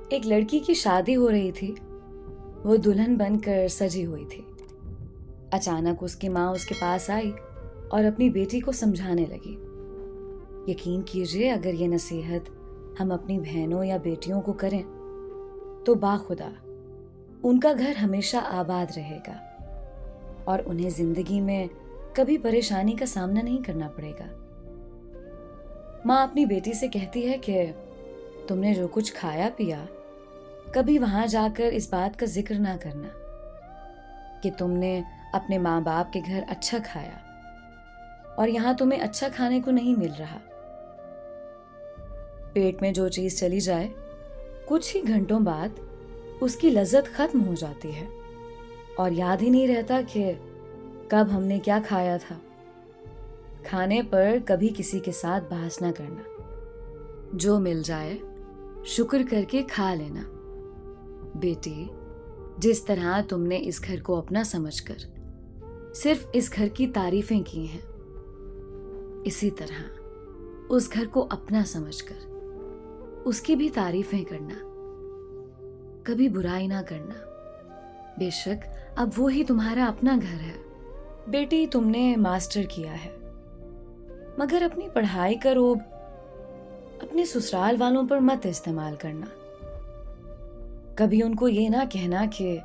ایک لڑکی کی شادی ہو رہی تھی. وہ دلہن بن کر سجی ہوئی تھی. اچانک اس کی ماں اس کے پاس آئی اور اپنی بیٹی کو سمجھانے لگی. یقین کیجیے اگر یہ نصیحت ہم اپنی بہنوں یا بیٹیوں کو کریں تو باخدا ان کا گھر ہمیشہ آباد رہے گا اور انہیں زندگی میں کبھی پریشانی کا سامنا نہیں کرنا پڑے گا. ماں اپنی بیٹی سے کہتی ہے کہ تم نے جو کچھ کھایا پیا کبھی وہاں جا کر اس بات کا ذکر نہ کرنا کہ تم نے اپنے ماں باپ کے گھر اچھا کھایا اور یہاں تمہیں اچھا کھانے کو نہیں مل رہا. پیٹ میں جو چیز چلی جائے کچھ ہی گھنٹوں بعد اس کی لذت ختم ہو جاتی ہے اور یاد ہی نہیں رہتا کہ کب ہم نے کیا کھایا تھا. کھانے پر کبھی کسی کے ساتھ بحث نہ کرنا. جو مل جائے شکر کر کے کھا لینا. بیٹی، جس طرح تم نے اس گھر کو اپنا سمجھ کر صرف اس گھر کی تعریفیں کی ہیں، اسی طرح اس گھر کو اپنا سمجھ کر اس کی بھی تعریفیں کرنا. کبھی برائی نہ کرنا. بے شک اب وہی تمہارا اپنا گھر ہے. بیٹی، تم نے ماسٹر کیا ہے مگر اپنی پڑھائی کا روب اپنے سسرال والوں پر مت استعمال کرنا. کبھی ان کو یہ نہ کہنا کہ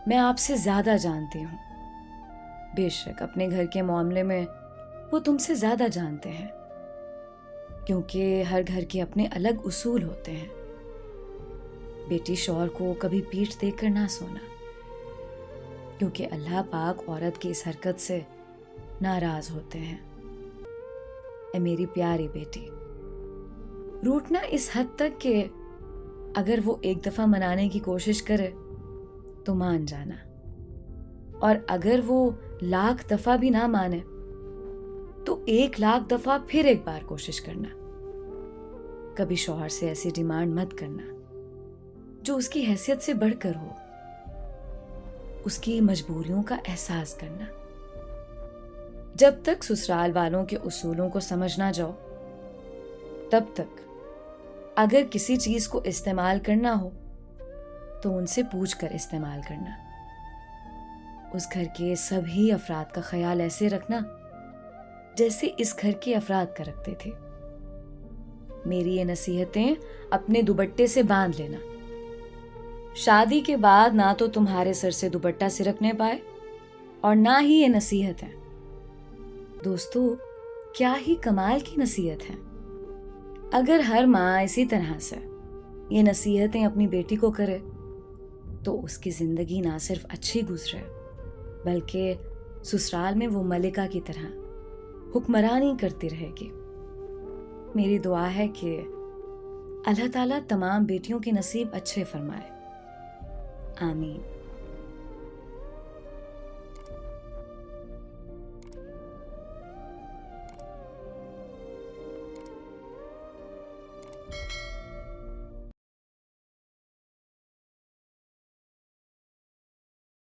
میں آپ سے زیادہ جانتی ہوں. بے شک اپنے گھر کے معاملے میں وہ تم سے زیادہ جانتے ہیں کیونکہ ہر گھر کے اپنے الگ اصول ہوتے ہیں. بیٹی، شوہر کو کبھی پیٹھ دیکھ کر نہ سونا کیونکہ اللہ پاک عورت کی اس حرکت سے ناراض ہوتے ہیں. اے میری پیاری بیٹی، روٹنا اس حد تک کہ اگر وہ ایک دفعہ منانے کی کوشش کرے تو مان جانا، اور اگر وہ 1,00,000 دفعہ بھی نہ مانے تو 1,00,000 دفعہ پھر ایک بار کوشش کرنا. کبھی شوہر سے ایسی ڈیمانڈ مت کرنا جو اس کی حیثیت سے بڑھ کر ہو. اس کی مجبوریوں کا احساس کرنا. جب تک سسرال والوں کے اصولوں کو سمجھ نہ جاؤ تب تک اگر کسی چیز کو استعمال کرنا ہو تو ان سے پوچھ کر استعمال کرنا. اس گھر کے سبھی افراد کا خیال ایسے رکھنا جیسے اس گھر کے افراد کا رکھتے تھے. میری یہ نصیحتیں اپنے دوپٹے سے باندھ لینا. شادی کے بعد نہ تو تمہارے سر سے دوپٹہ سرکنے پائے اور نہ ہی یہ نصیحت ہے. دوستو، کیا ہی کمال کی نصیحت ہے. اگر ہر ماں اسی طرح سے یہ نصیحتیں اپنی بیٹی کو کرے تو اس کی زندگی نہ صرف اچھی گزرے بلکہ سسرال میں وہ ملکہ کی طرح حکمرانی کرتی رہے گی. میری دعا ہے کہ اللہ تعالیٰ تمام بیٹیوں کے نصیب اچھے فرمائے. آمین.